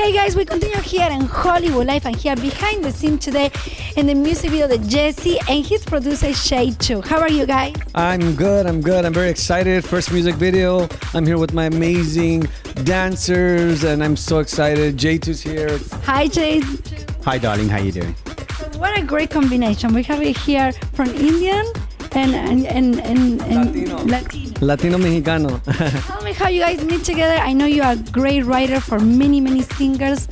Okay, guys, we continue here in Hollywood Life and here behind the scene today in the music video that Jesse and his producer Shay Chu. How are you guys? I'm good. I'm very excited. First music video. I'm here with my amazing dancers and I'm so excited. J2's here. Hi, Jay. Hi, darling. How you doing? What a great combination. We have it here from Indian and Latino Mexicano. Tell me how you guys meet together. I know you are a great writer for many singers.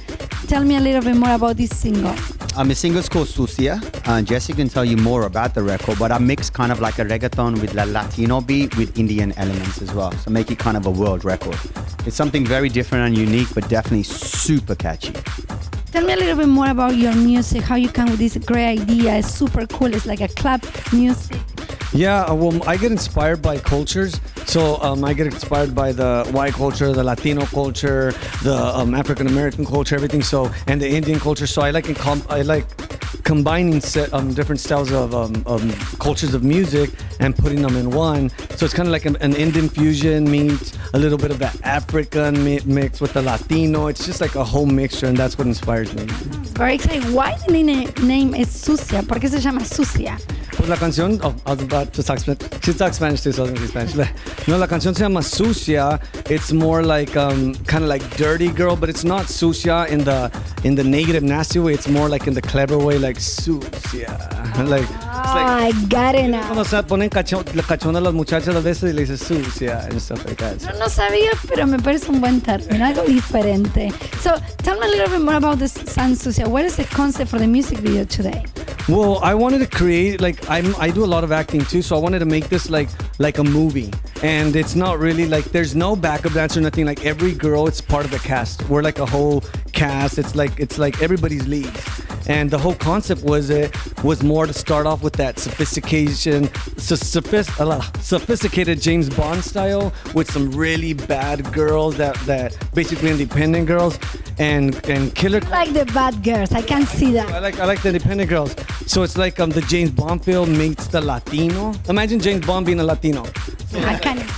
Tell me a little bit more about this single. The single's called Sucia. Jesse can tell you more about the record, but I mix kind of like a reggaeton with a Latino beat with Indian elements as well. So make it kind of a world record. It's something very different and unique, but definitely super catchy. Tell me a little bit more about your music, how you come with this great idea. It's super cool. It's like a club music. Yeah, well, I get inspired by cultures. So I get inspired by the white culture, the Latino culture, the African American culture, everything. So and the Indian culture. So I like combining different styles of cultures of music and putting them in one. So it's kind of like an Indian fusion meets a little bit of the African mix with the Latino. It's just like a whole mixture, and that's what inspires me. Very exciting. Why the name is Sucia? ¿Por qué se llama Sucia? Pues la canción, I was about to talk Spanish. She talks Spanish too, so I was going to speak Spanish. No, la canción se llama Sucia. It's more like kind of like dirty girl, but it's not sucia in the negative, nasty way. It's more like in the clever way, like sucia. Like, I got it now. Cuando se ponen cachonda las muchachas a veces y le dices sucia and stuff like that. No sabía, pero me parece un buen término, algo diferente. So tell me a little bit more about this song Sucia. What is the concept for the music video today? Well, I wanted to create, like, I do a lot of acting too, so I wanted to make this like a movie. And it's not really like, there's no backup dancer, nothing. Like every girl, it's part of the cast. We're like a whole cast. It's like everybody's leads. And the whole concept was more to start off with that sophisticated James Bond style with some really bad girls that basically independent girls and killer. I like the bad girls. I can see that. I like the independent girls. So it's like the James Bond film meets the Latino. Imagine James Bond being a Latino.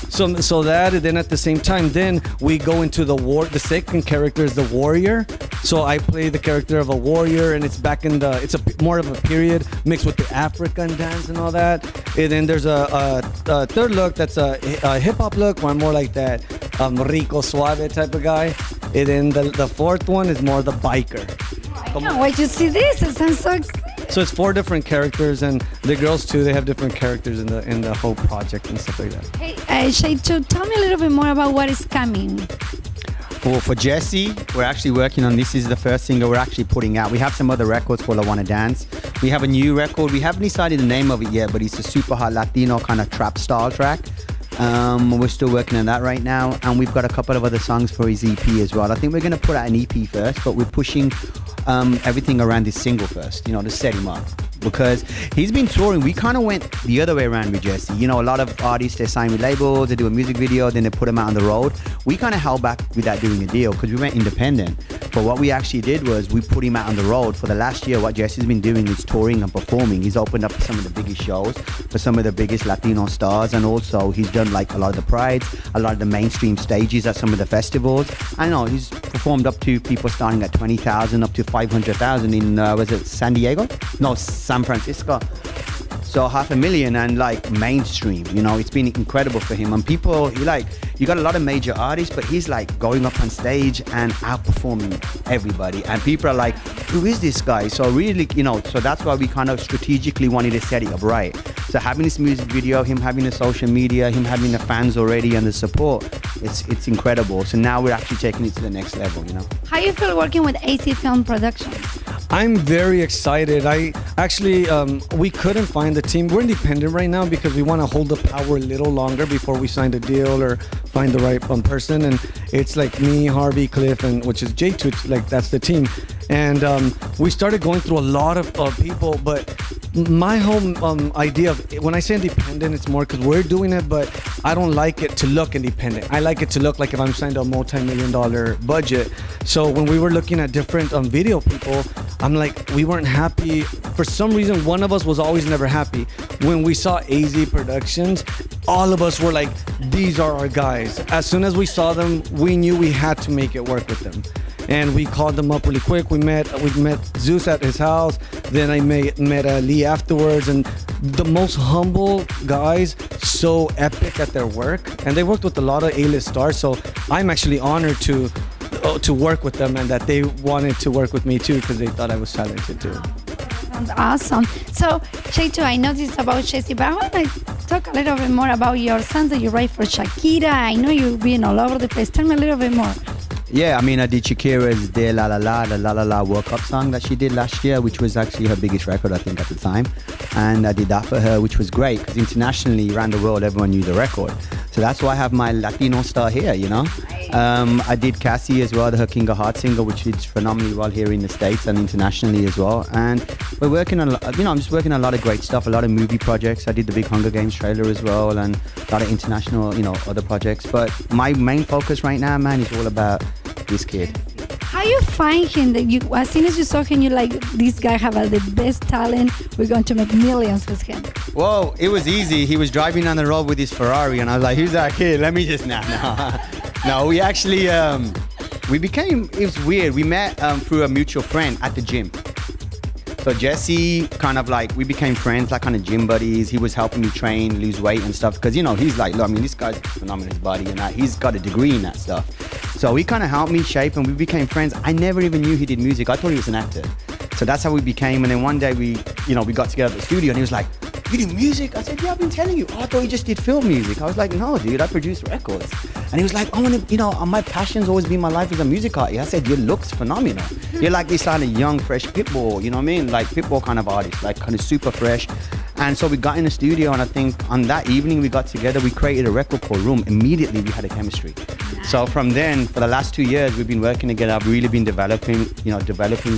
So that, and then at the same time, then we go into the war. The second character is the warrior. So I play the character of a warrior, and it's back in it's more of a period mixed with the African dance and all that. And then there's a third look that's a hip hop look, where I'm more like that rico suave type of guy. And then the fourth one is more the biker. I can't wait to see this. It sounds so exciting. So it's 4 different characters, and the girls too. They have different characters in the whole project and stuff like that. Hey, Shay, tell me a little bit more about what is coming. Well, for Jesse, we're actually working on this. This is the first single we're actually putting out. We have some other records called I Wanna Dance. We have a new record. We haven't decided the name of it yet, but it's a super hot Latino kind of trap style track. We're still working on that right now, and we've got a couple of other songs for his EP as well. I think we're going to put out an EP first, but we're pushing everything around this single first, to set him up. Because he's been touring. We kind of went the other way around with Jesse. A lot of artists, they sign with labels, they do a music video, then they put them out on the road. We kind of held back without doing a deal because we went independent. But what we actually did was we put him out on the road. For the last year, what Jesse's been doing is touring and performing. He's opened up some of the biggest shows for some of the biggest Latino stars, and also he's done like a lot of the prides, a lot of the mainstream stages at some of the festivals. I know he's performed up to people starting at 20,000 up to 500,000 in was it San Diego? No, San Francisco. So 500,000 and like mainstream, it's been incredible for him. And people, you got a lot of major artists, but he's like going up on stage and outperforming everybody. And people are like, who is this guy? So really, so that's why we kind of strategically wanted to set it up right. So having this music video, him having the social media, him having the fans already and the support, it's incredible. So now we're actually taking it to the next level, How you feel working with AC Film Productions? I'm very excited. I actually, we couldn't find the team. We're independent right now because we want to hold the power a little longer before we sign a deal or find the right person. And it's like me, Harvey, Cliff, and which is J2, like that's the team. And we started going through a lot of people, but my whole idea of, when I say independent, it's more because we're doing it, but I don't like it to look independent. I like it to look like if I'm signed to a multi-million-dollar budget. So when we were looking at different video people, I'm like, we weren't happy. For some reason, one of us was always never happy. When we saw AZ Productions, all of us were like, these are our guys. As soon as we saw them, we knew we had to make it work with them. and we called them up really quick. We met Zeus at his house. Then I met Lee afterwards, and the most humble guys, so epic at their work, and they worked with a lot of A-list stars. So I'm actually honored to work with them, and that they wanted to work with me too because they thought I was talented too. Sounds awesome. So, Cheito, I know this about Jesse, but I want to talk a little bit more about your songs that you write for Shakira. I know you've been all over the place. Tell me a little bit more. Yeah, I mean, I did Shakira's De La La La, the La La La World Cup song that she did last year, which was actually her biggest record, I think, at the time. And I did that for her, which was great because internationally, around the world, everyone knew the record. So that's why I have my Latino star here, you know. I did Cassie as well, her King of Hearts single, which did phenomenally well here in the States and internationally as well. And we're working on, I'm just working on a lot of great stuff, a lot of movie projects. I did the big Hunger Games trailer as well, and a lot of international, other projects. But my main focus right now, man, is all about this kid. How you find him? That you, as soon as you saw him, you like, this guy have the best talent. We're going to make millions with him. Whoa, it was easy. He was driving down the road with his Ferrari, and I was like, "Who's that kid? Let me just No, we actually it was weird. We met through a mutual friend at the gym. So Jesse kind of like, we became friends, like kind of gym buddies. He was helping me train, lose weight and stuff. Because, he's like, look, I mean, this guy's phenomenal, his body, and he's got a degree in that stuff. So he kind of helped me shape, and we became friends. I never even knew he did music. I thought he was an actor. So that's how we became. And then one day we got together at the studio, and he was like, "You do music?" I said, "Yeah, I've been telling you." "Oh, I thought you just did film music." I was like, "No, dude, I produce records." And he was like, "I want to, my passion's always been my life as a music artist." I said, "Your look's phenomenal. You're like this kind of young, fresh Pitbull, you know what I mean? Like Pitbull kind of artist, like kind of super fresh." And so we got in the studio, and I think on that evening we got together, we created a record called Room. Immediately we had a chemistry. So from then, for the last 2 years, we've been working together. I've really been developing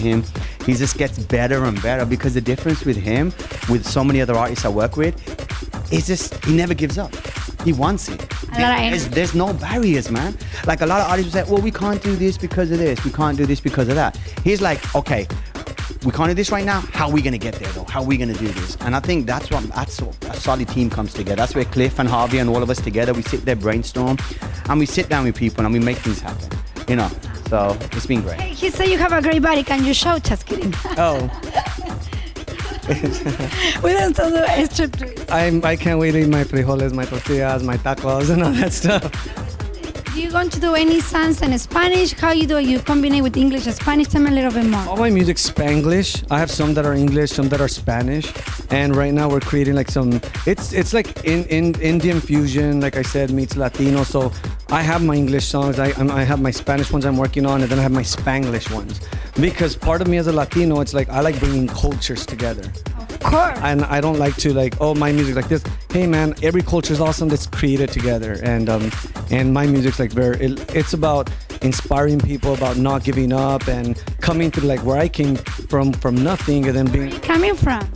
him. He just gets better and better, because the difference with him, with so many other artists I work with, is just he never gives up. He wants it. There's no barriers, man. Like a lot of artists will say, "Well, we can't do this because of this. We can't do this because of that." He's like, "Okay, we can't do this right now. How are we gonna get there though? How are we gonna do this?" And I think that's a solid team comes together. That's where Cliff and Harvey and all of us together, we sit there, brainstorm, and we sit down with people and we make things happen. So it's been great. Hey, he said you have a great body. Can you show? Just kidding. Oh. We don't do extra treats. I can't wait to eat my frijoles, my tortillas, my tacos, and all that stuff. Do you going to do any songs in Spanish? How you do? You combine with English and Spanish? Tell me a little bit more. All my music's Spanglish. I have some that are English, some that are Spanish, and right now we're creating like some. It's like in Indian fusion, like I said, meets Latino. So I have my English songs. I have my Spanish ones I'm working on, and then I have my Spanglish ones. Because part of me as a Latino, it's like I like bringing cultures together. Of course. And I don't like to my music like this. Hey man, every culture is awesome. Let's create it together. And my music's like it's about inspiring people, about not giving up and coming to like where I came from nothing, and then being. Where are you coming from?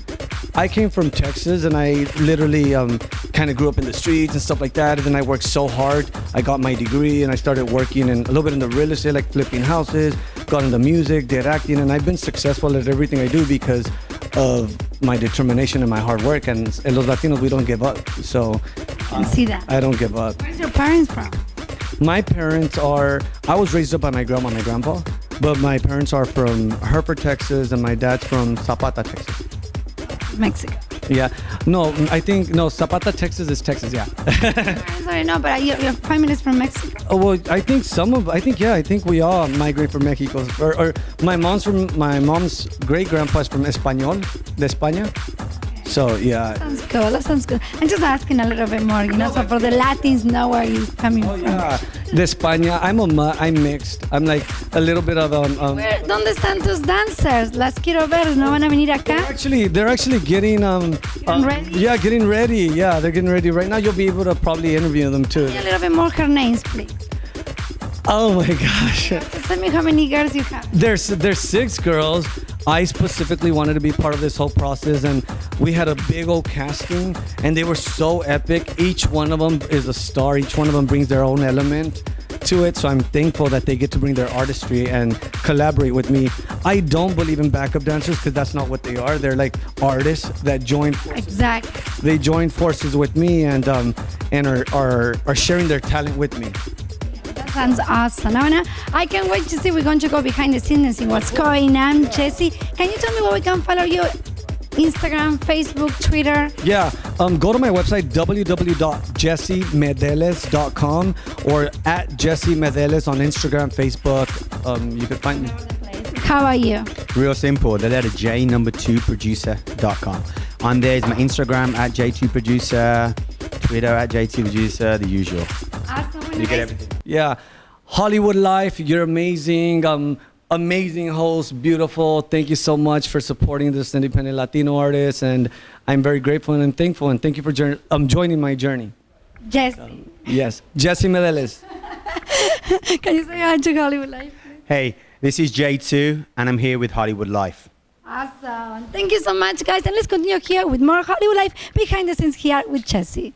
I came from Texas, and I literally kind of grew up in the streets and stuff like that. And then I worked so hard. I got my degree, and I started working a little bit in the real estate, like flipping houses, got into music, did acting, and I've been successful at everything I do because of my determination and my hard work. And los Latinos, we don't give up. So I can see that. I don't give up. Where's your parents from? My parents I was raised up by my grandma and my grandpa, but my parents are from Hereford, Texas, and my dad's from Zapata, Texas. Mexico. Yeah. No, Zapata, Texas is Texas, yeah. Sorry, no, but your family is from Mexico. Oh, well, I think we all migrate from Mexico. Or my mom's great grandpa is from Español, de España. So, yeah. That sounds good. I'm just asking a little bit more, so for the Latins know where you're coming from. Yeah. De España. I'm mixed. I'm like a little bit of ¿Dónde están tus dancers? Las quiero ver. ¿No van a venir acá? They're actually getting ready? Yeah, getting ready. Yeah, they're getting ready right now. You'll be able to probably interview them too. A little bit more her names, please. Oh my gosh. Tell me how many girls you have. There's 6 girls. I specifically wanted to be part of this whole process, and we had a big old casting, and they were so epic. Each one of them is a star. Each one of them brings their own element to it. So I'm thankful that they get to bring their artistry and collaborate with me. I don't believe in backup dancers because that's not what they are. They're like artists that join forces. Exactly. They join forces with me and are sharing their talent with me. Sounds awesome. Now, I can't wait to see. We're going to go behind the scenes and see what's going on. Jesse, can you tell me where we can follow you? Instagram, Facebook, Twitter. Yeah, go to my website, www.jessemereles.com or at Jesse Mereles on Instagram, Facebook. You can find me. How are you? Real simple. The letter J, number 2, producer.com. On there is my Instagram at J2Producer, Twitter at J2Producer, the usual. Awesome. You get everything. Yeah, Hollywood Life, you're amazing. Amazing host, beautiful. Thank you so much for supporting this independent Latino artist, and I'm very grateful and thankful. And thank you for joining my journey. Jesse. Yes, Jesse Mereles. Can you say hi to Hollywood Life? Hey, this is J2, and I'm here with Hollywood Life. Awesome. Thank you so much, guys. And let's continue here with more Hollywood Life behind the scenes here with Jesse.